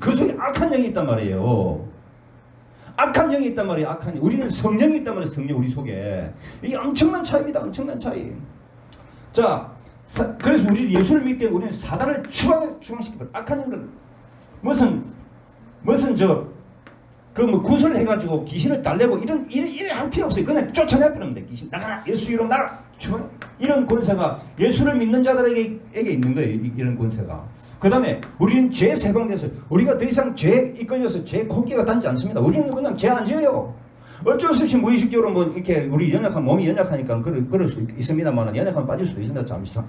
그 속에 악한 영이 있단 말이에요. 악한 영이 있단 말이에요. 악한 영. 우리는 성령이 있단 말이에요. 성령 우리 속에. 이게 엄청난 차이입니다. 엄청난 차이. 자, 그래서 우리 예수를 믿기 때문에 우리는 사단을 추방시켜버려. 악한 영들 무슨 뭐 구슬을 해가지고 귀신을 달래고 이런 할 필요 없어요. 그냥 쫓아낼 필요 없는데 귀신 나가라, 예수 이름 나가라. 이런 권세가 예수를 믿는 자들에게 있는 거예요. 이런 권세가. 그 다음에 우리는 죄 세방돼서 우리가 더 이상 죄에 이끌려서 죄 코끼가 다니지 않습니다. 우리는 그냥 죄 안 지어요. 어쩔 수 없이 무의식적으로 뭐 이렇게 우리 몸이 연약하니까 그럴 수 있습니다만 연약하면 빠질 수도 있습니다.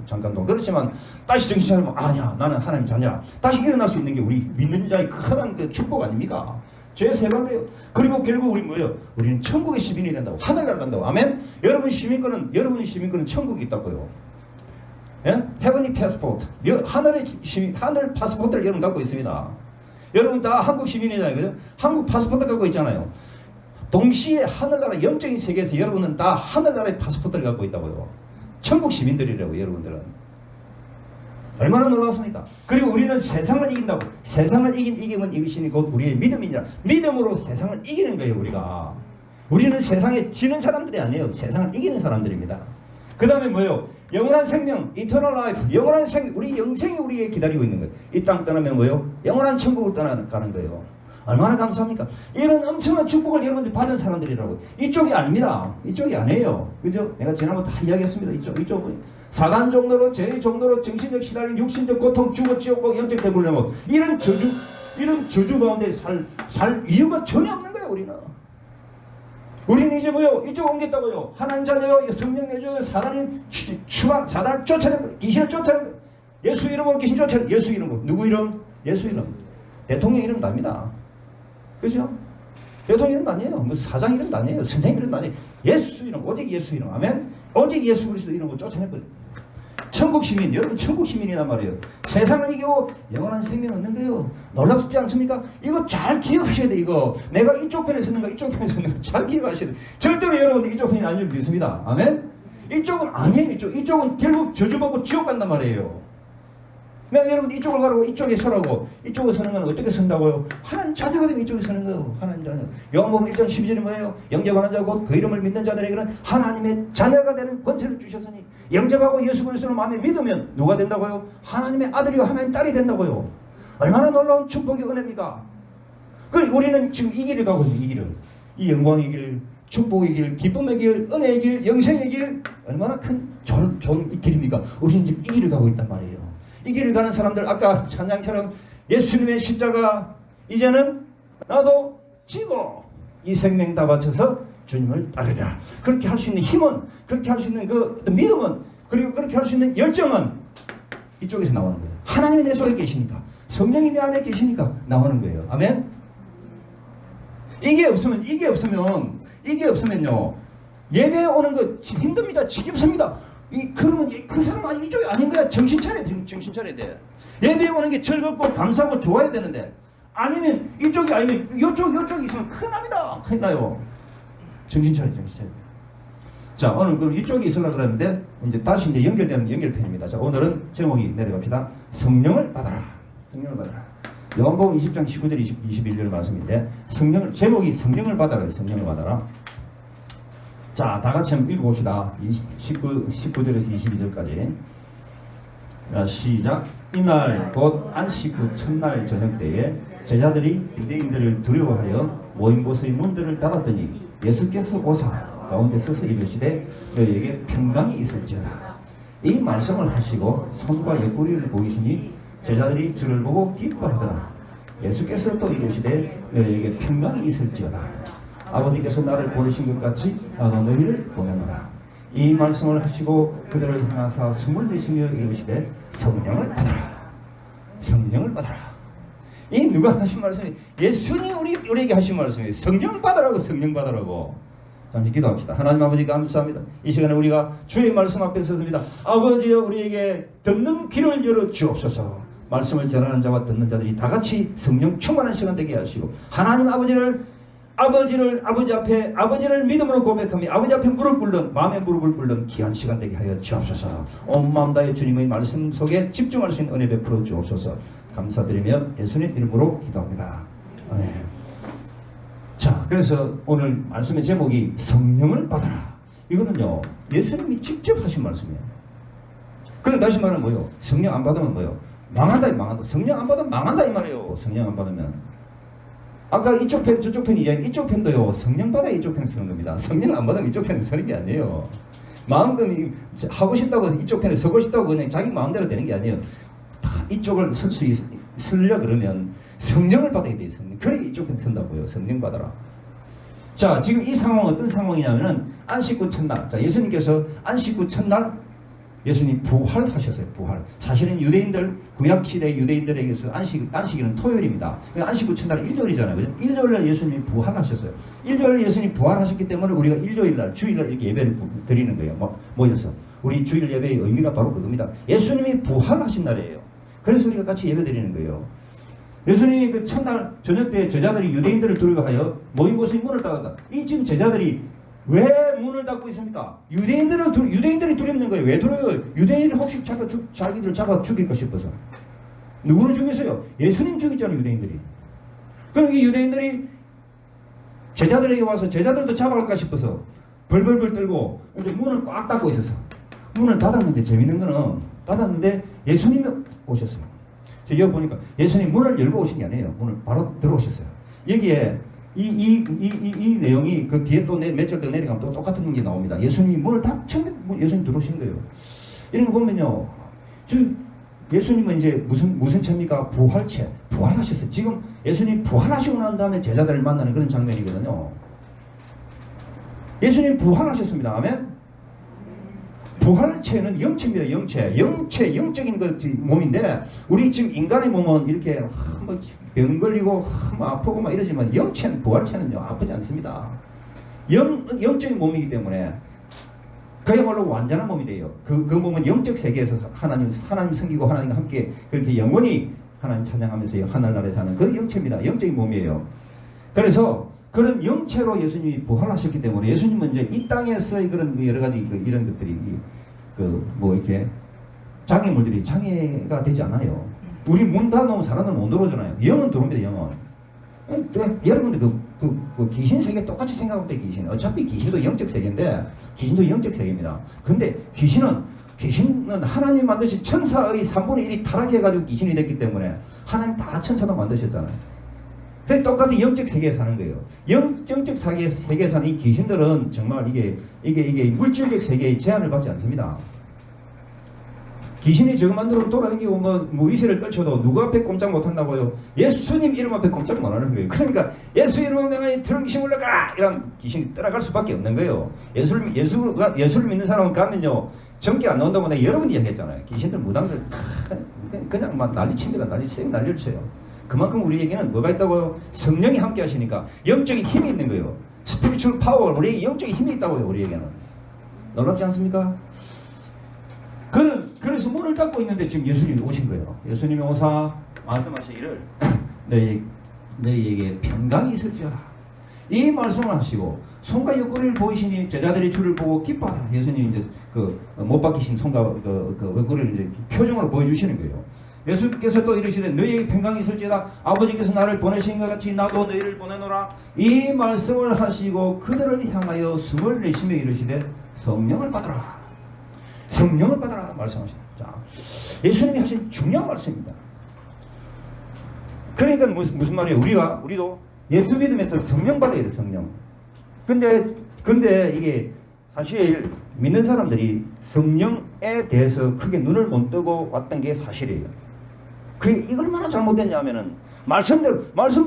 잠깐 동안. 그렇지만 다시 정신 차리면 아니야, 나는 하나님 자녀야. 다시 일어날 수 있는 게 우리 믿는 자의 큰 그 축복 아닙니까? 죄 세방돼요. 그리고 결국 우리 뭐예요? 우리는 천국의 시민이 된다고. 하늘나라 간다고. 아멘? 여러분이 시민권은 천국이 있다고요. 예? Heavenly Passport. 하늘 파스포트를 여러분 갖고 있습니다. 여러분 다 한국 시민이잖아요. 그죠? 한국 파스포트 갖고 있잖아요. 동시에 하늘나라 영적인 세계에서 여러분은 다 하늘나라의 파스포트를 갖고 있다고요. 천국 시민들이라고 여러분들은. 얼마나 놀라웠습니까? 그리고 우리는 세상을 이긴다고. 세상을 이기면 이것이 곧 우리의 믿음이니라. 믿음으로 세상을 이기는 거예요. 우리는 세상에 지는 사람들이 아니에요. 세상을 이기는 사람들입니다. 그 다음에 뭐예요? 영원한 생명, eternal life. 영원한 생명, 우리 영생이 우리에게 기다리고 있는 거예요. 이 땅 떠나면 뭐예요? 영원한 천국을 떠나가는 거예요. 얼마나 감사합니까? 이런 엄청난 축복을 여러분들이 받은 사람들이라고. 이쪽이 아닙니다. 이쪽이 아니에요. 그죠? 내가 지난번 다 이야기했습니다. 이쪽 사간 정도로, 죄의 정도로, 정신적 시달림, 육신적 고통, 죽어 지옥고 영적 대불량, 이런 저주 가운데 살 이유가 전혀 없는 거예요. 우리는 이제 뭐요? 이쪽 옮겼다고요. 하나님 자녀요, 성령 내줘요. 사단을 쫓아내고, 귀신을 쫓아내고, 예수 이름으로 귀신 쫓아내고, 예수 이름으로. 누구 이름? 예수 이름. 대통령 이름도 아닙니다. 그죠? 대통령 이름도 아니에요. 뭐 사장 이름도 아니에요. 선생님 이름도 아니에요. 예수 이름, 오직 예수 이름. 아멘? 오직 예수 그리스도 이름으로 쫓아내버려요. 천국 시민, 여러분 천국 시민이란 말이에요. 세상을 이기고 영원한 생명 얻는 거예요. 놀랍지 않습니까? 이거 잘 기억하셔야 돼. 이거 내가 이쪽 편에 섰는가 이쪽 편에 섰는가 잘 기억하셔야 돼. 절대로 여러분들 이쪽 편이 아니길 믿습니다. 아멘? 이쪽은 아니에요. 이쪽은 결국 저주받고 지옥 간단 말이에요. 내가 여러분 이쪽을 가라고 이쪽에 서라고. 이쪽에 서는 건 어떻게 선다고요? 하나님 자녀가 되면 이쪽에 서는 거예요. 하나님 자녀. 요한복음 1장 12절이 뭐예요? 영접하는 자 곧 그 이름을 믿는 자들에게는 하나님의 자녀가 되는 권세를 주셨으니 영접하고 예수 그리스도를 마음에 믿으면 누가 된다고요? 하나님의 아들이요 하나님 딸이 된다고요. 얼마나 놀라운 축복의 은혜입니까? 그리고 우리는 지금 이 길을 가고 있는 이 길을. 이 영광의 길, 축복의 길, 기쁨의 길, 은혜의 길, 영생의 길. 얼마나 큰 좋은 이 길입니까? 우리는 지금 이 길을 가고 있단 말이에요. 이 길을 가는 사람들, 아까 찬양처럼 예수님의 십자가 이제는 나도 지고 이 생명 다 바쳐서 주님을 따르라. 그렇게 할 수 있는 힘은, 그렇게 할 수 있는 그 믿음은, 그리고 그렇게 할 수 있는 열정은 이쪽에서 나오는 거예요. 하나님이 내 속에 계시니까, 성령이 내 안에 계시니까 나오는 거예요. 아멘? 이게 없으면요 예배에 오는 거 힘듭니다. 지겹습니다. 그러면 그 사람은 이쪽이 아닌 거야. 정신 차려야 돼. 예배에 오는 게 즐겁고 감사하고 좋아야 되는데, 아니면 이쪽이 아니면 이쪽이 있으면 큰일 납니다. 큰일 나요. 정신 차려. 자, 오늘 그럼 이쪽이 있으려고 그랬는데, 이제 다시 이제 연결되는 연결편입니다. 자, 오늘은 제목이 내려갑시다. 성령을 받아라. 요한복음 20장 19절 21절 말씀인데, 제목이 성령을 받아라. 성령을 받아라. 자, 다 같이 한번 읽어봅시다. 19절에서 22절까지. 시작. 이날 곧 안식 후 첫날 저녁 때에 제자들이 유대인들을 두려워하여 모인 곳의 문들을 닫았더니 예수께서 오사 가운데 서서 이르시되 너희에게 평강이 있을지어다. 이 말씀을 하시고 손과 옆구리를 보이시니 제자들이 주를 보고 기뻐하더라. 예수께서 또 이르시되 너희에게 평강이 있을지어다. 아버지께서 나를 보내신 것 같이 나도 너희를 보내노라. 이 말씀을 하시고 그들을 향하사 숨을 내쉬며 이르시되 성령을 받아라. 이 누가 하신 말씀이? 예수님 우리에게 하신 말씀이에요. 성령 받으라고. 잠시 기도합시다. 하나님 아버지 감사합니다. 이 시간에 우리가 주의 말씀 앞에 섰습니다. 아버지여 우리에게 듣는 귀를 열어 주옵소서. 말씀을 전하는 자와 듣는 자들이 다 같이 성령 충만한 시간 되게 하시고, 하나님 아버지를 믿음으로 고백하며 아버지 앞에 마음의 무릎을 꿇는 귀한 시간 되게 하여 주옵소서. 온 마음 다해 주님의 말씀 속에 집중할 수 있는 은혜 베풀어 주옵소서. 감사드리며 예수님 이름으로 기도합니다. 아멘. 자, 그래서 오늘 말씀의 제목이 성령을 받아라. 이거는요, 예수님이 직접 하신 말씀이에요. 그럼 다시 말하면 뭐요? 성령 안 받으면 뭐요? 망한다, 망한다. 성령 안 받으면 망한다 이 말이에요. 성령 안 받으면. 아까 이쪽 편, 저쪽 편이 이야기, 이쪽 편도요, 성령 받아야 이쪽 편 쓰는 겁니다. 성령 안 받으면 이쪽 편 쓰는 게 아니에요. 마음껏 하고 싶다고 이쪽 편에 서고 싶다고 그냥 자기 마음대로 되는 게 아니에요. 다 이쪽을 쓰려 그러면 성령을 받아야 돼요. 성령. 그래 이쪽 편 쓴다고요. 성령 받아라. 자, 지금 이 상황은 어떤 상황이냐면은 안식구 첫날. 자, 예수님께서 안식구 첫날 예수님 부활하셨어요. 부활. 사실은 유대인들, 구약시대 유대인들에게서 안식일은 토요일입니다. 안식구 첫날은 일요일이잖아요. 그죠? 일요일날 예수님이 부활하셨어요. 일요일 예수님이 부활하셨기 때문에 우리가 일요일날, 주일날 이렇게 예배를 드리는 거예요. 모여서. 우리 주일 예배의 의미가 바로 그겁니다. 예수님이 부활하신 날이에요. 그래서 우리가 같이 예배 드리는 거예요. 예수님이 그 첫날 저녁 때 제자들이 유대인들을 두려워하여 모인 곳의 문을 닫았다. 이 지금 제자들이 왜 문을 닫고 있습니까? 유대인들이 두렵는 거예요. 왜 두려워요? 유대인들이 혹시 자기들 잡아 죽일까 싶어서. 누구를 죽였어요? 예수님 죽였잖아요, 유대인들이. 그럼 이 유대인들이 제자들에게 와서 제자들도 잡아갈까 싶어서 벌벌벌 떨고 이제 문을 꽉 닫고 있었어. 문을 닫았는데 재밌는 거는 닫았는데 예수님이 오셨어요. 여기 보니까 예수님 문을 열고 오신 게 아니에요. 문을 바로 들어오셨어요. 여기에 이 내용이 그 뒤에 또 몇 절 더 내려가면 또 똑같은 게 나옵니다. 예수님이 문을 다 처음에 예수님 들어오신 거예요. 이런 거 보면요. 예수님은 이제 무슨 채입니까? 부활체. 부활하셨어요. 지금 예수님 부활하시고 난 다음에 제자들을 만나는 그런 장면이거든요. 예수님 부활하셨습니다. 아멘. 부활체는 영체입니다. 영적인 몸인데 우리 지금 인간의 몸은 이렇게 뭐 병 걸리고 뭐 아프고 막 이러지만 영체는 부활체는요 아프지 않습니다. 영적인 몸이기 때문에 그야말로 완전한 몸이 돼요. 그 몸은 영적 세계에서 하나님 섬기고 하나님과 함께 그렇게 영원히 하나님 찬양하면서 하늘나라에 사는 그 영체입니다. 영적인 몸이에요. 그래서 그런 영체로 예수님이 부활하셨기 때문에 예수님은 이제 이 땅에서의 그런 여러 가지 이런 것들이 뭐 이렇게 장애물들이 장애가 되지 않아요. 우리 문 닫아놓으면 사람들은 못 들어오잖아요. 영은 들어옵니다. 영은. 여러분들 그 귀신 세계 똑같이 생각할 때 귀신. 어차피 귀신도 영적 세계인데 귀신도 영적 세계입니다. 근데 귀신은 하나님 만드신 천사의 3분의 1이 타락해가지고 귀신이 됐기 때문에 하나님 다 천사도 만드셨잖아요. 그래서 똑같이 영적 세계에 사는 거예요. 영적 세계에 사는 이 귀신들은 정말 이게 물질적 세계에 제한을 받지 않습니다. 귀신이 저거 만들어 돌아다니고 뭐 위세를 떨쳐도 누구 앞에 꼼짝 못한다고요? 예수님 이름 앞에 꼼짝 못하는 거예요. 그러니까 예수 이름으로 내가 들은 귀신 올라가! 이런 귀신이 떠나갈 수밖에 없는 거예요. 예수를 믿는 사람은 가면요 전기 안 나온다고 내가 여러 번 이야기했잖아요. 귀신들 무당들 그냥 막 난리칩니다. 난리를 쳐요. 그만큼 우리에게는 뭐가 있다고요? 성령이 함께 하시니까 영적인 힘이 있는 거예요. 스피리추얼 파워, 우리에게 영적인 힘이 있다고요. 우리에게는. 놀랍지 않습니까? 그래서 문을 닫고 있는데 지금 예수님이 오신 거예요. 예수님이 오사 말씀하시기를 너희에게 평강이 있을지어라. 이 말씀을 하시고 손과 옆구리를 보이시니 제자들이 주를 보고 기뻐하더라. 예수님이 이제 못 박히신 손과 옆구리를 이제 표정으로 보여주시는 거예요. 예수께서 또 이르시되 너희에게 평강이 있을지어다. 아버지께서 나를 보내신 것 같이 나도 너희를 보내노라. 이 말씀을 하시고 그들을 향하여 숨을 내쉬며 이르시되 성령을 받으라. 성령을 받아라 말씀하십니다. 자, 예수님이 하신 중요한 말씀입니다. 그러니까 무슨 말이에요? 우리도 예수 믿으면서 성령 받아야 돼. 성령. 근데 이게 사실 믿는 사람들이 성령에 대해서 크게 눈을 못 뜨고 왔던 게 사실이에요. 그게 얼마나 잘못됐냐면은 말씀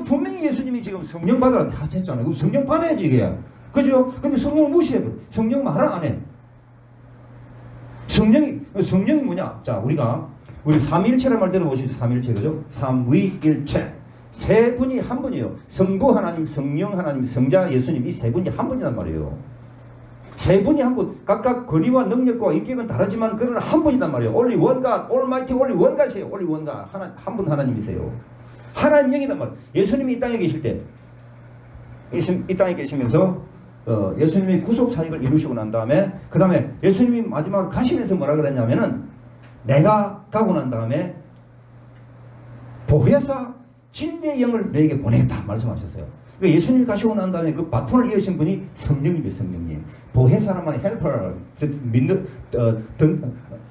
분명히 예수님이 지금 성령 받아라 하셨잖아요. 그럼 성령 받아야지 이게. 그죠? 근데 성령을 무시해버려. 성령 말을 안 해. 성령이 뭐냐? 자, 우리 삼위일체라는 말 들어보시죠. 삼위일체, 그죠? 삼위일체. 세 분이 한 분이에요. 성부 하나님, 성령 하나님, 성자 예수님, 이 세 분이 한 분이란 말이에요. 세 분이 한 분, 각각 권위와 능력과 인격은 다르지만 그러나 한 분이란 말이에요. Only one God, Almighty, Only one God이에요. Only one God, 한 분 하나님이세요. 하나님 영이란 말이에요. 예수님이 이 땅에 계실 때, 이 땅에 계시면서 예수님이 구속 사역을 이루시고 난 다음에 그 다음에 예수님이 마지막으로 가시면서 뭐라 그랬냐면은 내가 가고 난 다음에 보혜사 진리의 영을 너에게 보내겠다 말씀하셨어요. 그러니까 예수님이 가시고 난 다음에 그 바톤을 이으신 분이 성령님이에요. 성령님. 보혜사란 말은 헬퍼, 믿는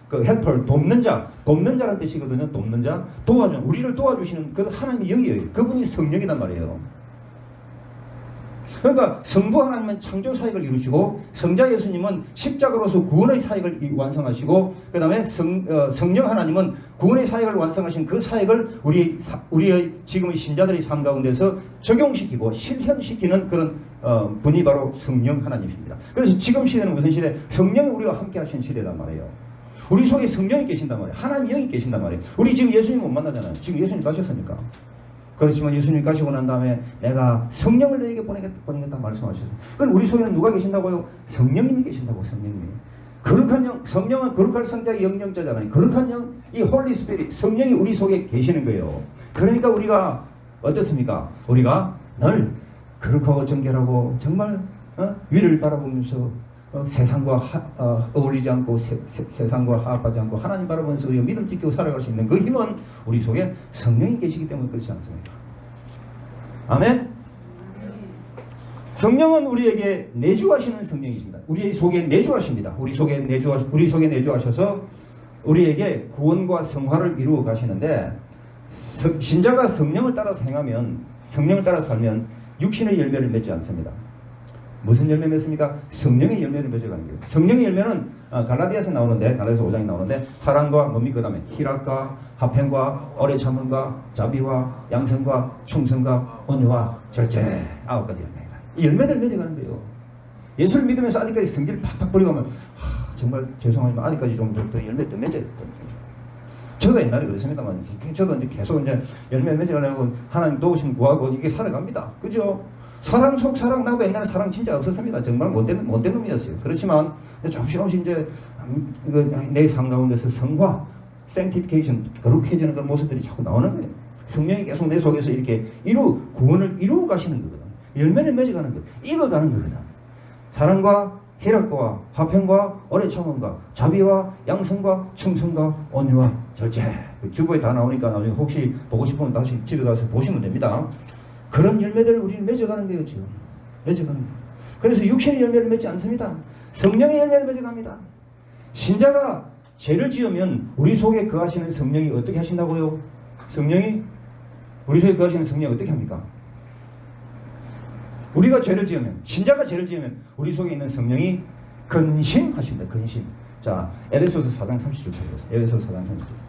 그 헬퍼, 돕는 자라는 뜻이거든요. 돕는 자, 도와주는, 우리를 도와주시는 그 하나님의 영이에요. 그분이 성령이란 말이에요. 그러니까 성부 하나님은 창조 사역을 이루시고 성자 예수님은 십자가로서 구원의 사역을 완성하시고 그 다음에 성령 하나님은 구원의 사역을 완성하신 그 사역을 우리의 지금의 신자들의 삶 가운데서 적용시키고 실현시키는 그런 분이 바로 성령 하나님입니다. 그래서 지금 시대는 무슨 시대? 성령이 우리와 함께 하신 시대단 말이에요. 우리 속에 성령이 계신단 말이에요. 하나님 영이 계신단 말이에요. 우리 지금 예수님 못 만나잖아요. 지금 예수님 가셨으니까. 그렇지만 예수님 가시고 난 다음에 내가 성령을 너에게 보내겠다 말씀하셨어요. 그럼 우리 속에는 누가 계신다고요? 성령님이 계신다고. 성령님이. 거룩한 영, 성령은 거룩할 성자의 영령자잖아요. 거룩한 영, 이 홀리 스피릿, 성령이 우리 속에 계시는 거예요. 그러니까 우리가 어떻습니까? 우리가 늘 거룩하고 정결하고 정말 위를 바라보면서 세상과 어울리지 않고 세상과 화합하지 않고 하나님 바라보면서 우리가 믿음 지키고 살아갈 수 있는 그 힘은 우리 속에 성령이 계시기 때문에 그렇지 않습니까? 아멘. 성령은 우리에게 내주하시는 성령이십니다. 우리 속에 내주하십니다. 우리 속에 내주하셔서 우리에게 구원과 성화를 이루어 가시는데 신자가 성령을 따라서 행하면 성령을 따라 살면 육신의 열매를 맺지 않습니다. 무슨 열매 맺습니까? 성령의 열매를 맺어가는 거예요. 성령의 열매는 갈라디아서 나오는데, 갈라디아서 5장에 나오는데 사랑과 뭡니까? 그 다음에 희락과 화평과 오래 참음과 자비와 양성과 충성과 온유와 절제 9가지 열매가. 이 열매들 맺어가는 거예요. 예수를 믿으면서 아직까지 성질을 팍팍 버리고 하면 정말 죄송하지만 아직까지 좀 더 열매 더 맺어야 될 거예요. 저도 옛날에 그랬습니다만 저도 이제 계속 이제 열매 맺어가려고 하나님 도우심 구하고 이게 살아갑니다. 그죠? 사랑 속 사랑. 나도 옛날에 사랑 진짜 없었습니다. 정말 못된 놈이었어요. 그렇지만 조금씩 이제 내 삶 가운데서 성화, sanctification, 거룩해지는 그런 모습들이 자꾸 나오는 거예요. 성령이 계속 내 속에서 이렇게 구원을 이루어 가시는 거거든. 열매를 맺어가는 거예요. 익어가는 거거든. 사랑과 희락과 화평과 오래 참음과 자비와 양성과 충성과 온유와 절제. 주보에 다 나오니까 나중에 혹시 보고 싶으면 다시 집에 가서 보시면 됩니다. 그런 열매들을 우리는 맺어가는 거예요. 지금 맺어가는 거예요. 그래서 육신의 열매를 맺지 않습니다. 성령의 열매를 맺어갑니다. 신자가 죄를 지으면 우리 속에 거하시는 성령이 어떻게 하신다고요? 성령이 우리 속에 거하시는 성령이 어떻게 합니까? 우리가 죄를 지으면, 신자가 죄를 지으면 우리 속에 있는 성령이 근심하십니다. 근심. 자, 에베소서 4장 30절 보세요. 에베소서 4장 30절.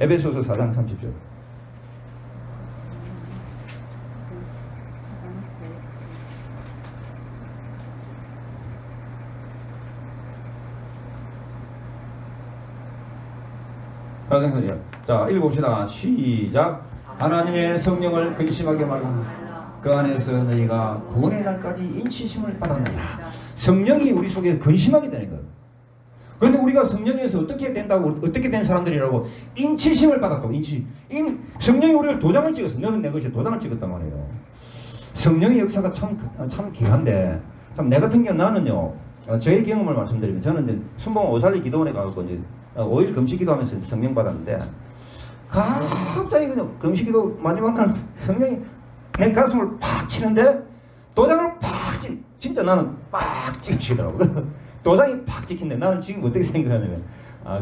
에베소서 4장 30절. 자, 읽어봅시다. 시작. 하나님의 성령을 근심하게 말라. 그 안에서 너희가 구원의 날까지 인치심을 받았느니라. 성령이 우리 속에 근심하게 되는 거예요. 그런데 우리가 성령에서 어떻게 된다고, 어떻게 된 사람들이라고? 인치심을 받았다고. 성령이 우리를 도장을 찍었어. 너는 내 것이 도장을 찍었단 말이에요. 성령의 역사가 참 귀한데, 참 내 같은 경우 나는요, 저의 경험을 말씀드리면, 저는 이제 순봉 오살리 기도원에 가서 이제 5일 금식 기도하면서 성령 받았는데, 갑자기 그냥 금식 기도 마지막 날 성령이 내 가슴을 팍 치는데, 도장을 팍 진짜 나는 팍 찍히더라고요. 도장이 팍 찍힌데 나는 지금 어떻게 생각하냐면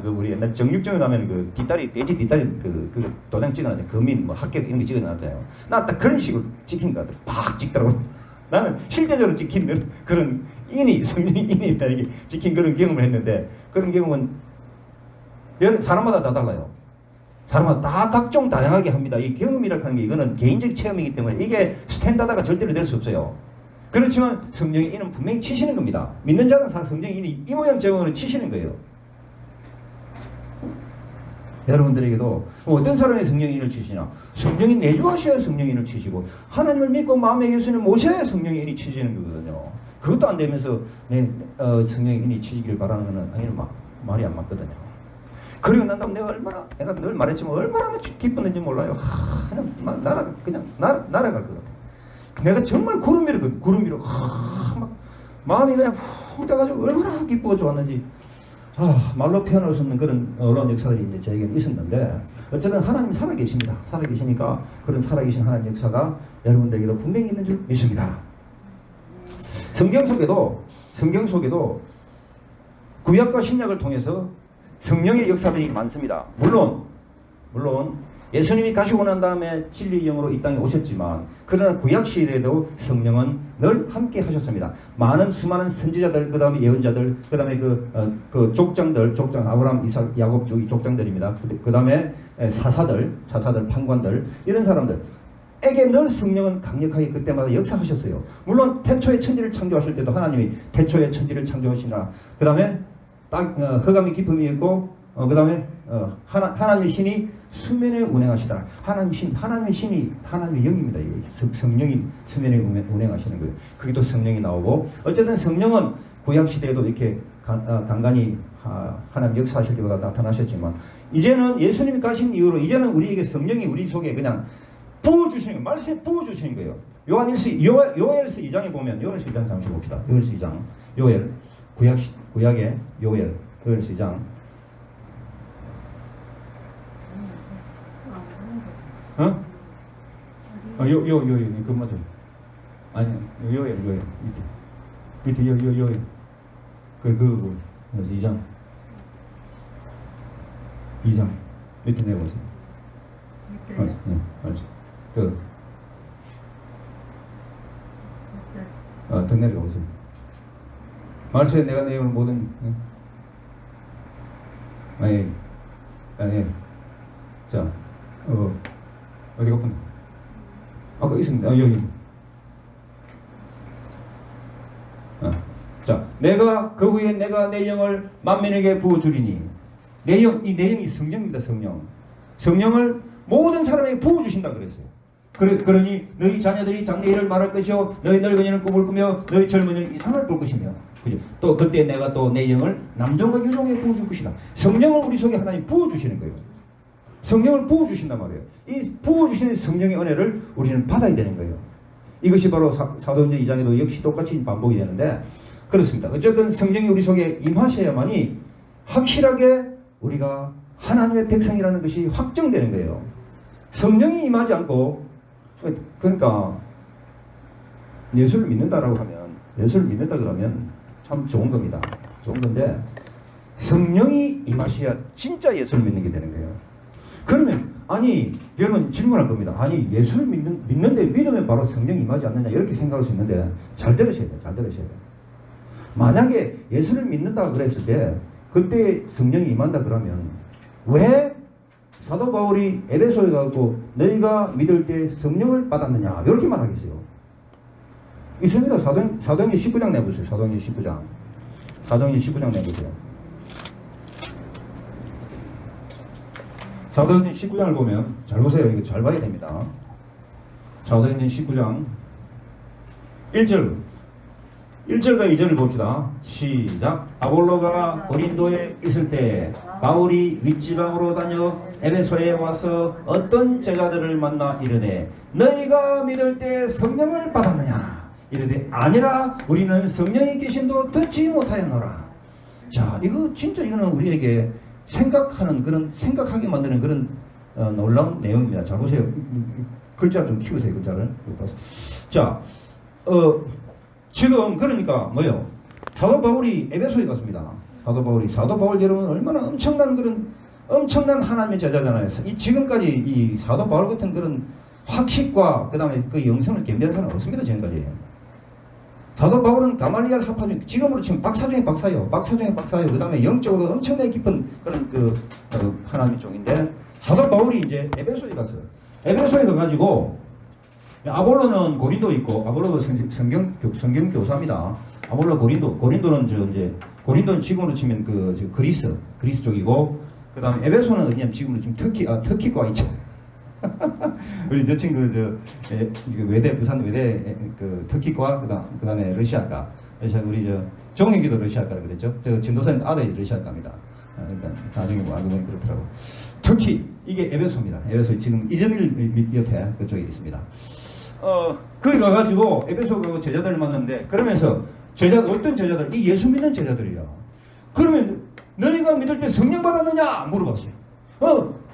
우리 옛날 정육점에 가면 그 뒷다리 돼지 뒷다리 그 도장 찍어놨는데 금인 뭐 합격 이런 거 찍어놨잖아요. 나 딱 그런 식으로 찍힌 것 같아. 팍 찍더라고. 나는 실제적으로 찍힌 그런 성령의 인이 있다 이게 찍힌 그런 경험을 했는데 그런 경험은 사람마다 다 달라요. 사람마다 다 각종 다양하게 합니다. 이 경험이라고 하는 게 이거는 개인적 체험이기 때문에 이게 스탠다드가 절대로 될 수 없어요. 그렇지만 성령의 인은 분명히 치시는 겁니다. 믿는 자는 성령의 인이 이 모양 저모양으로 치시는 거예요. 여러분들에게도 어떤 사람의 성령의 인을 치시나? 성령이 내주하셔야 성령의 인을 치시고 하나님을 믿고 마음에 예수님을 모셔야 성령의 인이 치시는 거거든요. 그것도 안 되면서 성령의 인이 치시길 바라는 것은 당연히 말이 안 맞거든요. 그리고 난 다음 내가 늘 말했지만 얼마나 기뻤는지 몰라요. 그냥 날아갈 것 같아. 내가 정말 구름 위로 막 마음이 그냥 돼가지고 얼마나 기쁘고 좋았는지 말로 표현할 수 없는 그런 놀라운 역사들이 이제 저에게는 있었는데 어쨌든 하나님 살아계십니다. 살아계시니까 그런 살아계신 하나님 역사가 여러분들에게도 분명히 있는 줄 믿습니다. 성경 속에도 구약과 신약을 통해서 성령의 역사들이 많습니다. 물론 예수님이 가시고 난 다음에 진리의 영으로 이 땅에 오셨지만 그러나 구약 시대에도 성령은 늘 함께 하셨습니다. 수많은 선지자들, 그 다음에 예언자들, 그 다음에 그 족장들, 아브라함, 이삭, 야곱 쪽 족장들입니다. 그 다음에 사사들, 판관들, 이런 사람들에게 늘 성령은 강력하게 그때마다 역사하셨어요. 물론 태초에 천지를 창조하실 때도 하나님이 태초에 천지를 창조하시나, 그 다음에 흑암이 깊음이 있고, 그 다음에 하나님의 신이 수면에 운행하시다. 하나님의 신이 하나님의 영입니다. 성령이 수면에 운행하시는 거예요. 그게 또 성령이 나오고, 어쨌든 성령은 구약 시대에도 이렇게 간간히 하나님 역사하실 때마다 나타나셨지만, 이제는 예수님이 가신 이후로 이제는 우리에게 성령이 우리 속에 그냥 부어주시는 거예요. 말씀에 부어주시는 거예요. 요엘서 2장에 보면, 요엘서 2장 잠시 봅시다. 요엘서 2장, 구약의 요엘서 2장. 그 맞아. 아니, 요엘 밑에 요엘. 그 2장 밑에 내보세요. 맞지. 더 내려오세요. 말씀에 내가 내용을 모든 아니. 자, 어디가 분? 아까 있습니다. 여기. 자, 그 후에 내가 내 영을 만민에게 부어주리니. 내 영이 성령입니다. 성령을 모든 사람에게 부어주신다 그랬어요. 그러니 너희 자녀들이 장래일을 말할 것이요, 너희 늙은이는 꿈을 꾸며 너희 젊은이는 이상을 볼 것이며, 그죠? 또 그때 내가 또 내 영을 남종과 유종에게 부어줄 것이다. 성령을 우리 속에 하나님 부어주시는 거예요. 성령을 부어주신단 말이에요. 이 부어주시는 성령의 은혜를 우리는 받아야 되는 거예요. 이것이 바로 사도행전 2장에도 역시 똑같이 반복이 되는데, 그렇습니다. 어쨌든 성령이 우리 속에 임하셔야만이 확실하게 우리가 하나님의 백성이라는 것이 확정되는 거예요. 성령이 임하지 않고, 그러니까 예수를 믿는다 그러면 참 좋은 겁니다. 좋은 건데, 성령이 임하셔야 진짜 예수를 믿는 게 되는 거예요. 그러면 여러분 질문할 겁니다. 예수를 믿는데 믿으면 바로 성령이 임하지 않느냐, 이렇게 생각할 수 있는데, 잘 들으셔야 돼요. 만약에 예수를 믿는다 그랬을 때 그때 성령이 임한다 그러면 왜 사도 바울이 에베소에 가고 너희가 믿을 때 성령을 받았느냐, 이렇게 말하겠어요. 있습니다. 사도행전 19장 내보세요. 사도행전 19장 내보세요. 사도행전 19장을 보면, 잘 보세요. 이거 잘 봐야 됩니다. 사도행전 19장 1절과 2절을 봅시다. 시작. 아볼로가 고린도에 있을 때 바울이 윗지방으로 다녀 에베소에 와서 어떤 제자들을 만나 이르되 너희가 믿을 때 성령을 받았느냐, 이르되 아니라 우리는 성령이 계심도 듣지 못하였노라. 자, 이거는 우리에게 생각하게 만드는 그런 놀라운 내용입니다. 잘 보세요. 글자를 좀 키우세요. 글자를. 자, 지금 그러니까 뭐예요? 사도 바울이 에베소에 갔습니다. 사도 바울 여러분 얼마나 엄청난 하나님의 제자잖아요. 지금까지 이 사도 바울 같은 그런 학식과 그 다음에 그 영성을 겸비한 사람은 없습니다. 지금까지. 사도 바울은 가말리엘 합파 중, 지금으로 치면 박사 중에 박사요. 그 다음에 영적으로 엄청나게 깊은 그런 하나님의 종인데, 사도 바울이 이제 에베소에 갔어요. 에베소에 가가지고, 아볼로는 고린도 있고, 아볼로도 성경 교사입니다. 아볼로 고린도는 고린도는 지금으로 치면 그리스 쪽이고, 그 다음에 에베소는 그냥 지금으로 치면 터키과 있죠. 우리 저 친구 부산 외대 터키과, 그 다음에 러시아과, 우리 정혁이도 러시아과라 그랬죠. 진도사님 아들이 러시아과입니다. 일단 나중에 알고 보니 그렇더라고. 터키, 이게 에베소입니다. 에베소 지금 이즈밀 옆에 그쪽에 있습니다. 거기 가가지고 에베소 가고 제자들을 만났는데, 그러면서 제자들, 어떤 제자들? 이 예수 믿는 제자들이야. 그러면 너희가 믿을 때 성령 받았느냐? 물어봤어요.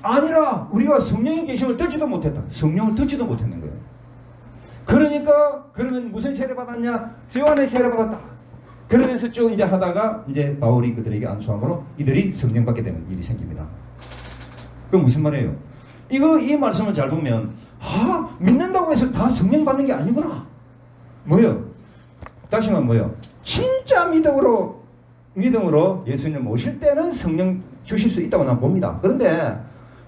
아니라 우리가 성령이 계심을 듣지도 못했다. 성령을 듣지도 못했는 거예요. 그러니까 그러면 무슨 세례 받았냐? 요한의 세례 받았다. 그러면서 쭉 이제 하다가 이제 바울이 그들에게 안수함으로 이들이 성령 받게 되는 일이 생깁니다. 그럼 무슨 말이에요? 이 말씀을 잘 보면 믿는다고 해서 다 성령 받는 게 아니구나. 뭐요? 다시 말하면 뭐요? 진짜 믿음으로 예수님 오실 때는 성령 주실 수 있다고 난 봅니다. 그런데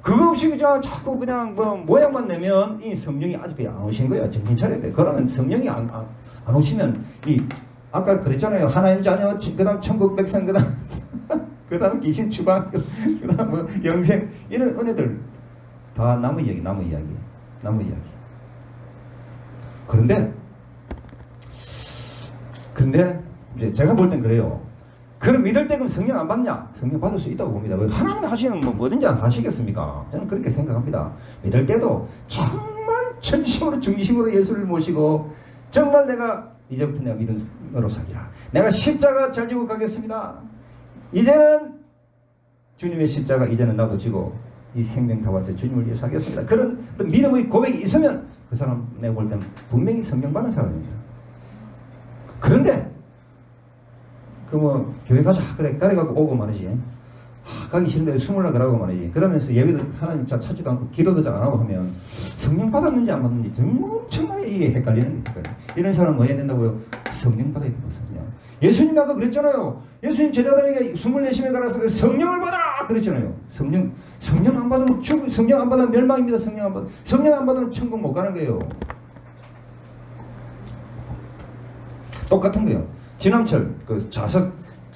그거 없이 그냥 자꾸 그냥 뭐 모양만 내면 이 성령이 아직 안 오신 거야. 정신 차려야 돼. 그러면 성령이 안 오시면 아까 그랬잖아요. 하나님 자녀, 그다음 천국 백성, 그다음 귀신 추방, 그다음 뭐 영생 이런 은혜들 다 나무 이야기. 그런데 이제 제가 볼 땐 그래요. 그럼 믿을 때 그럼 성령 안 받냐? 성령 받을 수 있다고 봅니다. 왜 하나님 하시는 뭐든지 안 하시겠습니까? 저는 그렇게 생각합니다. 믿을 때도 정말 전심으로 중심으로 예수를 모시고 정말 이제부터 내가 믿음으로 살리라. 내가 십자가 잘 지고 가겠습니다. 이제는 주님의 십자가 이제는 나도 지고 이 생명 다 와서 주님을 위해서 하겠습니다. 그런 믿음의 고백이 있으면 그 사람 내가 볼 땐 분명히 성령 받는 사람입니다. 그런데 교회 가자 그래 가려갖고 오고 말이지. 가기 싫은데 숨으려 그러고 말이지. 그러면서 예배도 하나님 잘 찾지도 않고 기도도 잘 안 하고 하면 성령 받았는지 안 받았는지 정말 엄청나게 이게 헷갈리는 거예요. 이런 사람은 뭐 해야 된다고요? 성령 받아야 된다고. 성령. 예수님이 아까 그랬잖아요. 예수님 제자들에게 24시에 가라서 성령을 받아라 그랬잖아요. 성령 안 받으면 성령 안 받으면 멸망입니다. 성령 안 받으면 천국 못 가는 거예요. 똑같은 거예요. 지남철 자석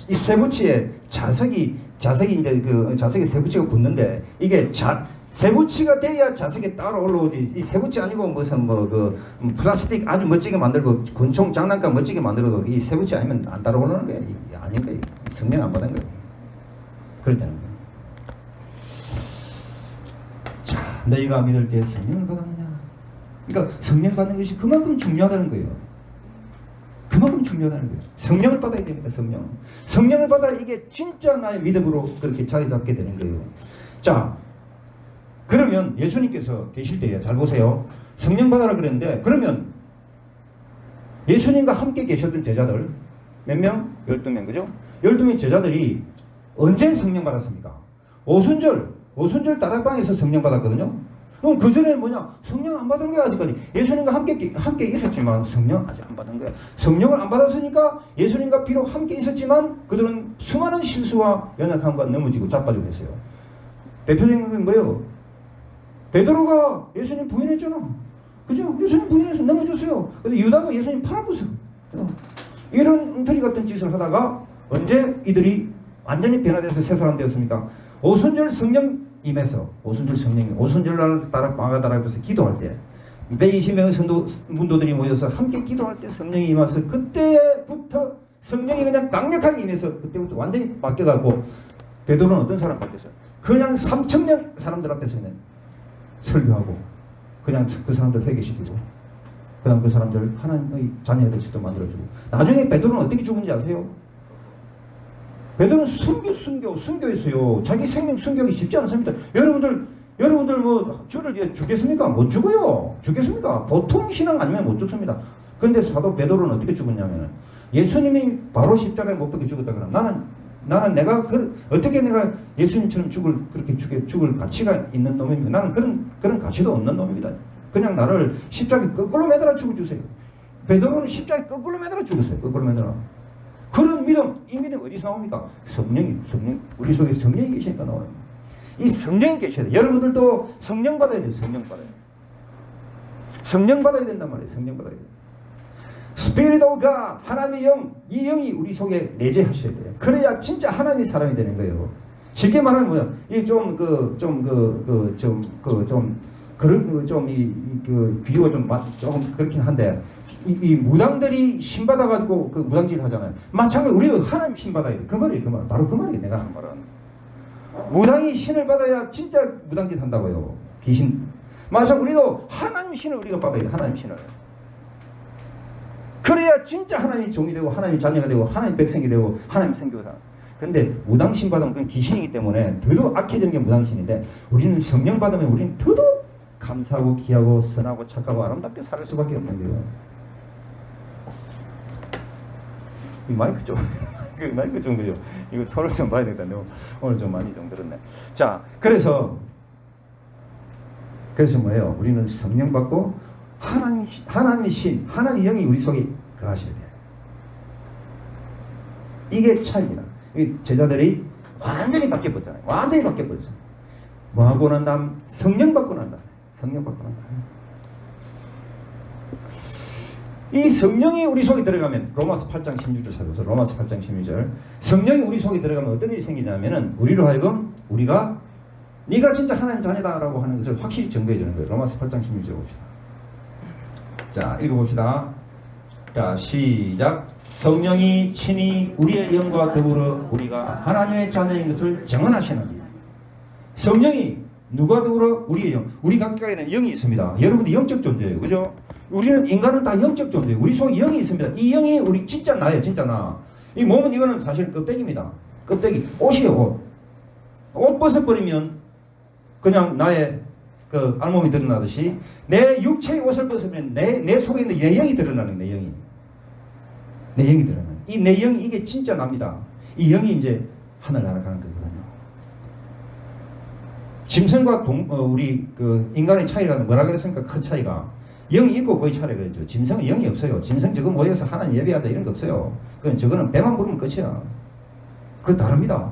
이 세부치에 자석이 이제 자석에 세부치가 붙는데 이게 세부치가 돼야 자석이 따로 올라오지. 이 세부치 아니고 무슨 플라스틱 아주 멋지게 만들고 권총 장난감 멋지게 만들어도 이 세부치 아니면 안 따라 올라오는 거예요. 이게 아닌 거예요. 성령 안 받은 거예요. 그렇다는 거예요. 자, 너희가 믿을 때 성령을 받았느냐? 그러니까 성령 받는 것이 그만큼 중요하다는 거예요. 그만큼 중요하다는 거예요. 성령을 받아야 됩니다. 성령을 받아 이게 진짜 나의 믿음으로 그렇게 자리 잡게 되는 거예요. 자, 그러면 예수님께서 계실 때에 잘 보세요. 성령 받아라 그랬는데 그러면 예수님과 함께 계셨던 제자들 몇 명? 12명 그죠? 12명 제자들이 언제 성령 받았습니까? 오순절 다락방에서 성령 받았거든요. 그럼 그 전에는 뭐냐? 성령 안 받은 거야 아직까지. 예수님과 함께 있었지만 성령 아직 안 받은 거야. 성령을 안 받았으니까 예수님과 비록 함께 있었지만 그들은 수많은 실수와 연약함과 넘어지고 자빠지고 했어요. 대표적인 건 뭐예요? 베드로가 예수님 부인했잖아. 그죠? 예수님 부인해서 넘어졌어요. 근데 유다가 예수님 팔아버렸어요. 이런 엉터리 같은 짓을 하다가 언제 이들이 완전히 변화돼서 새 사람 되었습니까? 오순절 성령 임해서 오순절날 마가다락에서 기도할 때 120명의 문도들이 모여서 함께 기도할 때 성령이 임해서 그때부터 성령이 그냥 강력하게 임해서 그때부터 완전히 바뀌어가고 베드로는 어떤 사람 바뀌었어요? 그냥 3,000명 사람들 앞에서 그냥 설교하고 그냥 그 사람들 회개시키고 그다음 그 사람들 하나님의 자녀가 될 수도 만들어주고 나중에 베드로는 어떻게 죽은지 아세요? 베드로는 순교했어요. 자기 생명 순교하기 쉽지 않습니다. 여러분들 뭐 주를 죽겠습니까? 못 죽어요. 죽겠습니까? 보통 신앙 아니면 못 죽습니다. 그런데 사도 베드로는 어떻게 죽었냐면 예수님이 바로 십자가에 못 박혀 죽었다 그러면 나는 어떻게 내가 예수님처럼 죽을 가치가 있는 놈입니까? 나는 그런 가치도 없는 놈입니다. 그냥 나를 십자가에 거꾸로 매달아 죽어주세요. 베드로는 십자가에 거꾸로 매달아 죽었어요. 거꾸로 매달아. 그런 믿음, 이 믿음 어디서 나옵니까? 성령, 우리 속에 성령이 계시니까 나와요. 이 성령이 계셔야 돼요. 여러분들도 성령 받아야 돼요. 성령 받아야 된단 말이에요. 성령 받아야 돼요. Spirit of God, 하나님의 영, 이 영이 우리 속에 내재하셔야 돼요. 그래야 진짜 하나님의 사람이 되는 거예요. 쉽게 말하면 뭐야? 이 비유가 조금 그렇긴 한데, 이 무당들이 신 받아가지고 그 무당질 하잖아요. 마찬가지로 우리도 하나님 신 받아야 돼. 그 말이에요. 바로 그 말이에요. 내가 하는 말은. 무당이 신을 받아야 진짜 무당질 한다고요. 귀신. 마찬가지로 우리도 하나님 신을 우리가 받아야 돼. 하나님 신을. 그래야 진짜 하나님 종이 되고 하나님 자녀가 되고 하나님 백성이 되고 하나님 생교다. 근데 무당신 받으면 그건 귀신이기 때문에 더더욱 악해지는 게 무당신인데, 우리는 성령 받으면 우리는 더더욱 감사하고 귀하고 선하고 착하고 아름답게 살 수밖에 없는 거예요. 이 마이크 좀 마이크 좀 그죠? 이거 손을 좀 봐야 되겠다. 오늘 좀 많이 좀 들었네. 자, 그래서 뭐예요? 우리는 성령 받고 하나님의 신, 하나님의 영이 우리 속에 거하셔야 돼요. 이게 차이입니다. 제자들이 완전히 바뀌어버렸잖아요. 완전히 바뀌어버렸어요. 뭐하고 난 다음? 성령 받고 난 다음에. 성령 받고 난 다음에. 이 성령이 우리 속에 들어가면, 로마서 8장 16절 찾아서 로마서 8장 16절, 성령이 우리 속에 들어가면 어떤 일이 생기냐면은 우리로 하여금 우리가 네가 진짜 하나님 자녀다라고 하는 것을 확실히 증거해 주는 거예요. 로마서 8장 16절 봅시다. 자, 읽어봅시다. 자, 시작. 성령이 친히 우리의 영과 더불어 우리가 하나님의 자녀인 것을 증언하시나니. 성령이 누가 더불어? 우리의 영. 우리 각각에는 영이 있습니다. 여러분들 영적 존재예요. 그죠? 우리는, 인간은 다 영적 존재예요. 우리 속에 영이 있습니다. 이 영이 우리 진짜 나예요. 진짜 나. 이 몸은 이거는 사실 껍데기입니다. 껍데기. 옷이에요. 옷. 옷 벗어버리면 그냥 나의 그 알몸이 드러나듯이, 내 육체의 옷을 벗으면 내 속에 있는 내 영이 드러나는 거예요. 내 영이. 내 영이 드러나는. 이 내 영이, 이게 진짜 납니다. 이 영이 이제 하늘 날아가는 거거든요. 짐승과 우리 그 인간의 차이라는 뭐라 그랬습니까? 큰 차이가. 영이 있고 거의 차이가 그랬죠. 짐승은 영이 없어요. 짐승 저거 모여서 하나님 예배하자 이런 거 없어요. 그건 저거는 배만 부르면 끝이야. 그거 다릅니다.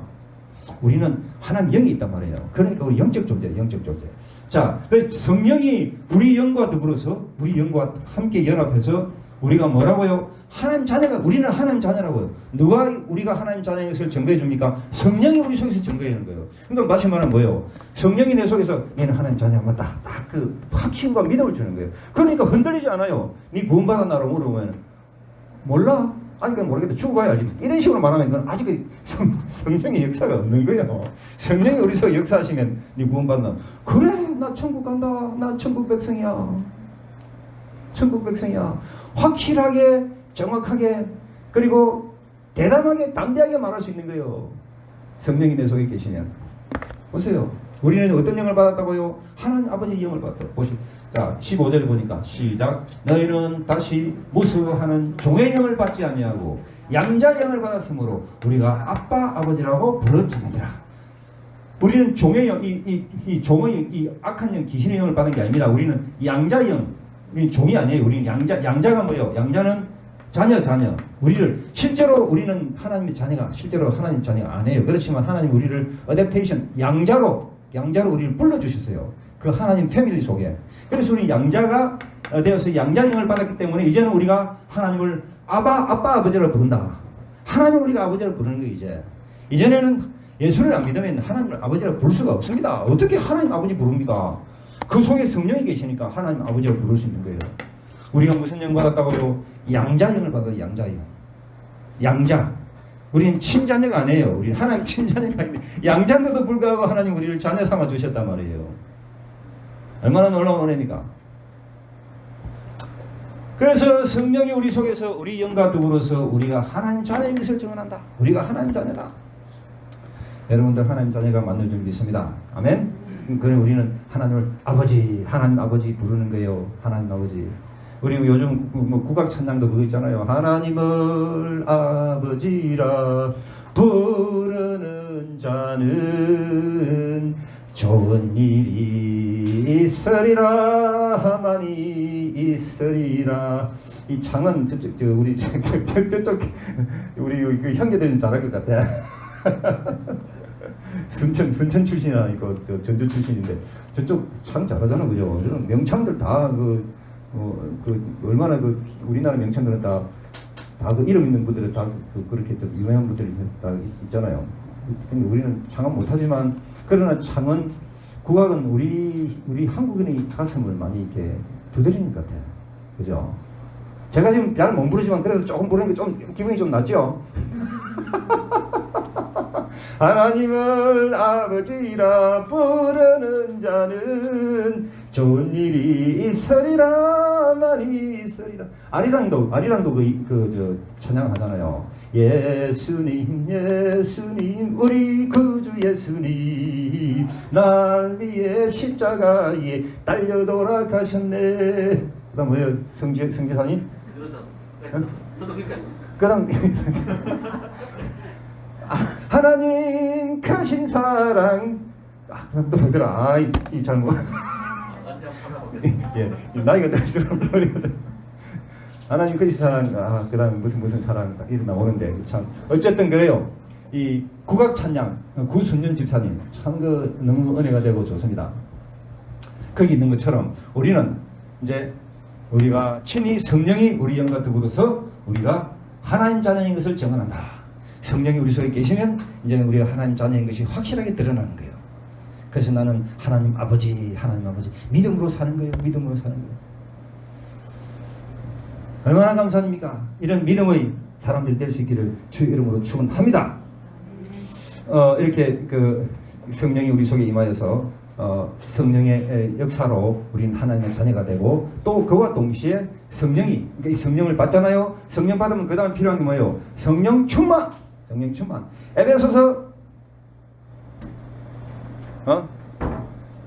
우리는 하나님 영이 있단 말이에요. 그러니까 우리 영적 존재예요. 영적 존재. 자, 그래서 성령이 우리 영과 더불어서, 우리 영과 함께 연합해서 우리가 뭐라고요? 하나님 자녀가, 우리는 하나님 자녀라고요. 누가 우리가 하나님 자녀인 것을 증거해 줍니까? 성령이 우리 속에서 증거해 주는 거예요. 그러니까 마치 말하면 뭐예요? 성령이 내 속에서 너는 하나님 자녀 맞다. 딱 그 확신과 믿음을 주는 거예요. 그러니까 흔들리지 않아요. 네 구원받았나라고 물어보면 몰라. 아직은 모르겠다. 죽어봐야 알지. 이런 식으로 말하면 그건 아직 성령의 역사가 없는 거예요. 성령이 우리 속에 역사하시면 네 구원받나. 그래, 나 천국 간다. 나 천국 백성이야. 천국 백성이야. 확실하게, 정확하게, 그리고 대담하게, 담대하게 말할 수 있는 거예요. 성령이 내 속에 계시면. 보세요. 우리는 어떤 영을 받았다고요? 하나님 아버지의 영을 받았다. 보시. 자, 15절에 보니까 시작. 너희는 다시 무수하는 종의 영을 받지 아니하고 양자의 영을 받았으므로 우리가 아빠 아버지라고 부르짖느니라. 우리는 종의 영, 이 종의 이 악한 영, 귀신의 영을 받은 게 아닙니다. 우리는 양자의 영, 우리는 종이 아니에요. 우리는 양자가 뭐예요? 양자는 자녀. 우리를 실제로 우리는 하나님의 자녀가, 실제로 하나님 자녀가 아니에요. 그렇지만 하나님 우리를 어댑테이션, 양자로 우리를 불러주셨어요. 그 하나님 패밀리 속에. 그래서 우리 양자가 되어서 양자의 영을 받았기 때문에 이제는 우리가 하나님을 아빠 아버지라고 부른다. 하나님 우리가 아버지라고 부르는 거예요. 이전에는 예수를 안 믿으면 하나님을 아버지라고 부를 수가 없습니다. 어떻게 하나님 아버지 부릅니까? 그 속에 성령이 계시니까 하나님 아버지라고 부를 수 있는 거예요. 우리가 무슨 영 받았다고요? 양자영을 받아요. 양자영. 양자. 우리는 친자녀가 아니에요. 우리는 하나님 친자녀가 아닌데 양자인데도 불구하고 하나님 우리를 자녀 삼아 주셨단 말이에요. 얼마나 놀라운 은혜입니까? 그래서 성령이 우리 속에서 우리 영과 더불어서 우리가 하나님 자녀인 것을 증언한다. 우리가 하나님 자녀다. 여러분들 하나님 자녀가 맞는 줄 믿습니다. 아멘. 그래 우리는 하나님을 아버지, 하나님 아버지 부르는 거예요. 하나님 아버지. 우리 요즘 뭐 국악 찬양도 그거 있잖아요. 하나님을 아버지라 부르는 자는 좋은 일이 있으리라, 많이 있으리라. 이 창은 저쪽 우리 저쪽 우리 그 형제들은 잘할 것 같아. 순천 출신이나 이거 전주 출신인데 저쪽 창 잘하잖아, 그죠? 저는 명창들 다 얼마나 그 우리나라 명창들은 다 그 이름 있는 분들은 다 그렇게 좀 유명한 분들이 다 있잖아요. 근데 우리는 창은 못하지만 그러나 창은 국악은 우리 한국인의 가슴을 많이 이렇게 두드리는 것 같아요, 그죠? 제가 지금 잘 못 부르지만 그래도 조금 부르는 게 좀 기분이 좀 낫죠. 하나님을 아버지라 부르는 자는 좋은 일이 있으리라 많이 있으리라. 아리랑도 저 찬양하잖아요. 예수님 예수님 우리 구주 예수님 날 위해 십자가에 달려 돌아가셨네. 그다음 뭐예요? 성지사님? 그렇죠. 저도 그러니까요. 그다음 하나님 크신 사랑. 또 뭐더라? 이 잘못. 예, 나이가 들수록 하나님 크신 사랑. 그다음 무슨 사랑 이런 나오는데 참 어쨌든 그래요. 이 국악 찬양 구순년 집사님 참 너무 은혜가 되고 좋습니다. 거기 있는 것처럼 우리는 이제 우리가 친히 성령이 우리 영과 더불어서 우리가 하나님 자녀인 것을 증언한다. 성령이 우리 속에 계시면 이제 우리가 하나님 자녀인 것이 확실하게 드러나는 거예요. 그래서 나는 하나님 아버지 믿음으로 사는 거예요. 믿음으로 사는 거예요. 얼마나 감사합니까? 이런 믿음의 사람들이 될 수 있기를 주의 이름으로 축원합니다. 이렇게 그 성령이 우리 속에 임하여서 성령의 역사로 우리는 하나님의 자녀가 되고 또 그와 동시에 성령이 그러니까 이 성령을 받잖아요. 성령 받으면 그 다음 필요한 게 뭐예요? 성령 충만. 성령 충만. 에베소서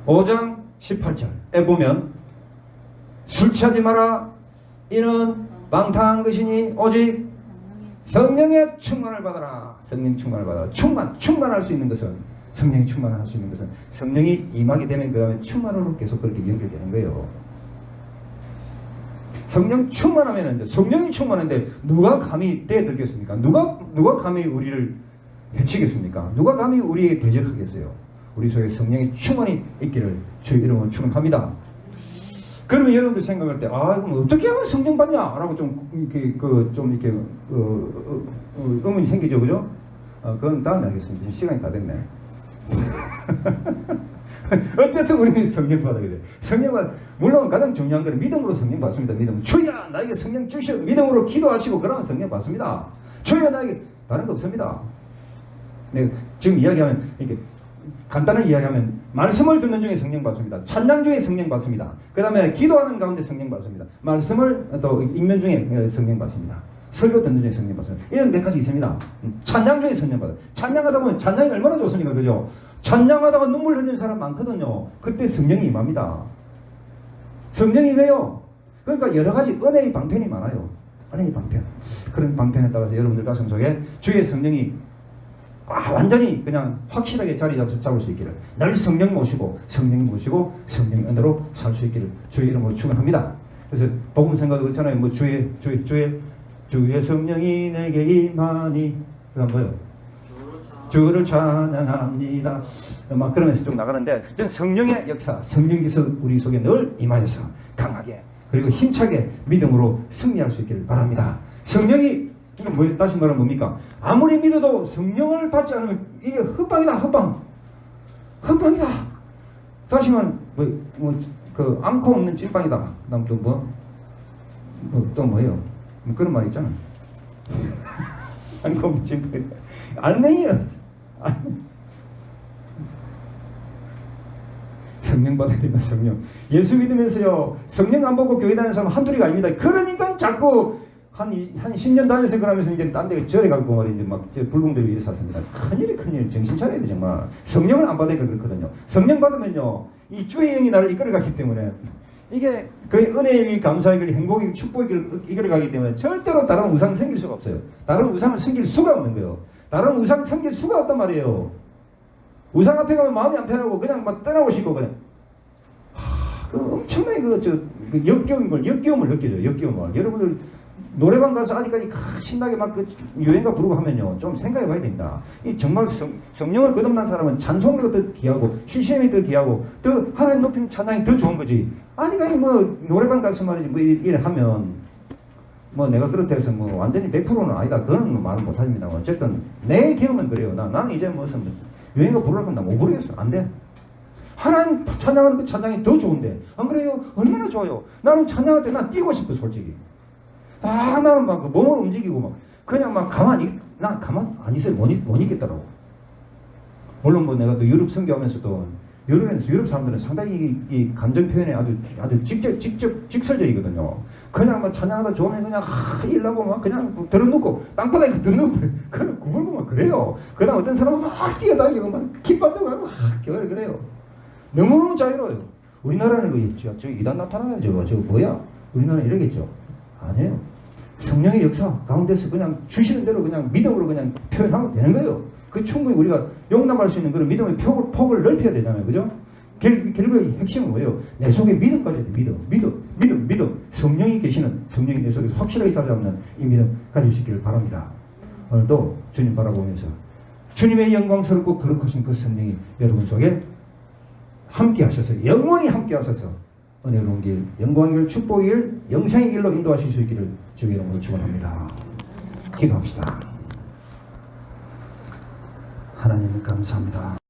5장 18절에 보면 술 취하지 마라. 이는 방탕한 것이니 오직 성령의 충만을 받아라. 성령 충만을 받아라. 충만할 수 있는 것은 성령이 충만할 수 있는 것은 성령이 임하게 되면 그 다음에 충만으로 계속 그렇게 연결되는 거예요. 성령 충만하면 이제 성령이 충만한데 누가 감히 대들겠습니까? 누가 감히 우리를 해치겠습니까? 누가 감히 우리에게 대적하겠어요? 우리 속에 성령의 충만이 있기를 주의 이름으로 축원합니다. 그러면 여러분들 생각할 때, 그럼 어떻게 하면 성령 받냐?라고 좀 이렇게 의문이 생기죠, 그죠? 그건 다음에 하겠습니다. 시간이 다 됐네. 어쨌든 우리는 성령 받아야 돼. 성령 받, 물론 가장 중요한 건 믿음으로 성령 받습니다. 믿음. 주야 나에게 성령 주시오. 믿음으로 기도하시고 그러면 성령 받습니다. 주야 나에게 다른 거 없습니다. 네, 지금 이야기하면 이렇게 간단하게 이야기하면 말씀을 듣는 중에 성령 받습니다. 찬양 중에 성령 받습니다. 그 다음에 기도하는 가운데 성령 받습니다. 말씀을 또 읽는 중에 성령 받습니다. 설교 듣는 중에 성령 받습니다. 이런 몇 가지 있습니다. 찬양 중에 성령 받아요. 찬양하다 보면 찬양이 얼마나 좋습니까? 그죠? 찬양하다가 눈물 흘리는 사람 많거든요. 그때 성령이 임합니다. 성령이 왜요? 그러니까 여러 가지 은혜의 방편이 많아요. 은혜의 방편. 그런 방편에 따라서 여러분들 가슴 속에 주의 성령이 완전히 그냥 확실하게 자리 잡을 수 있기를 늘 성령 모시고 성령 은혜로 살 수 있기를 주의 이름으로 축원합니다. 그래서 복음 생각도 그렇잖아요. 뭐 주의 성령이 내게 임하니 그다음 뭐요? 주를 찬양합니다. 막 그러면서 쭉 나가는데 성령의 역사, 성령 기술 우리 속에 늘 임하여서 강하게 그리고 힘차게 믿음으로 승리할 수 있기를 바랍니다. 성령이 그러니까 다시 말하면 뭡니까? 아무리 믿어도 성령을 받지 않으면 이게 헛방이다. 헛방이다. 다시 말하면 그 앙코 없는 찐빵이다. 그다음 또 뭐예요? 그런 말 있잖아. 앙코 없는 찐빵이다. 알맹이야. 성령 받아야 된다. 성령. 예수 믿으면서요. 성령 안 받고 교회 다니는 사람 한둘이가 아닙니다. 그러니까 자꾸 한 10년 다녀서 그러면서 이제 딴 데 절에 가고 말이지 막 불공들이 이래 샀습니다. 큰일 정신 차려야 돼 정말. 성령을 안 받으니까 그렇거든요. 성령 받으면요 이 주의 영이 나를 이끌어가기 때문에 이게 거의 은혜의 영이 감사의 길 행복의 축복의 길을 이끌어가기 때문에 절대로 다른 우상 생길 수가 없어요. 다른 우상을 생길 수가 없는 거예요. 다른 우상 생길 수가 없단 말이에요. 우상 앞에 가면 마음이 안 편하고 그냥 막 떠나고 싶고 그냥 그 엄청나게 그 역겨움을 느껴져요. 역겨움을. 여러분들 노래방 가서 아직까지 신나게 막 그 유행가 부르고 하면요 좀 생각해 봐야 됩니다. 이 정말 성령을 거듭난 사람은 찬송도 더 귀하고 CCM이 더 귀하고 더 하나님 높이는 찬양이 더 좋은 거지. 아니까 뭐 노래방 가서 말이지 뭐 이래 하면 뭐 내가 그렇다 해서 뭐 완전히 100%는 아니다. 그건 뭐 말은 못합니다. 어쨌든 내 경험은 그래요. 나는 이제 무슨 유행가 부르려고 하면 나 못 부르겠어. 안 돼. 하나님 찬양하는 그 찬양이 더 좋은데 안 그래요? 얼마나 좋아요. 나는 찬양할 때 난 뛰고 싶어 솔직히. 나는 막 몸을 움직이고 막 그냥 막 가만 안 있어요. 못 있겠더라고. 물론 뭐 내가 또 유럽 선교하면서도 유럽 사람들은 상당히 이 감정 표현에 아주 직설적이거든요. 그냥 막 찬양하다 좋으면 그냥 일나고 막 그냥 들어눕고 땅바닥에 들어눕고 그냥 구불고 막 그래요. 그다음 어떤 사람은 막 뛰어다니고 막 기빨다고 하고 그래요. 너무너무 자유로워요. 우리나라는 그 저 이단 나타나는 저거 뭐야? 우리나라는 이러겠죠. 아니에요. 성령의 역사 가운데서 그냥 주시는 대로 그냥 믿음으로 그냥 표현하면 되는 거예요. 그 충분히 우리가 용납할 수 있는 그런 믿음의 폭을 넓혀야 되잖아요. 그죠? 결국의 핵심은 뭐예요? 내 속에 믿음까지 믿음. 성령이 내 속에서 확실하게 자리잡는 이 믿음 가질 수 있기를 바랍니다. 오늘도 주님 바라보면서 주님의 영광스럽고 거룩하신 그 성령이 여러분 속에 함께 하셔서 영원히 함께 하셔서 은혜로운 길, 영광의 길, 축복의 길, 영생의 길로 인도하실 수 있기를 주의 이름으로 축원합니다. 기도합시다. 하나님 감사합니다.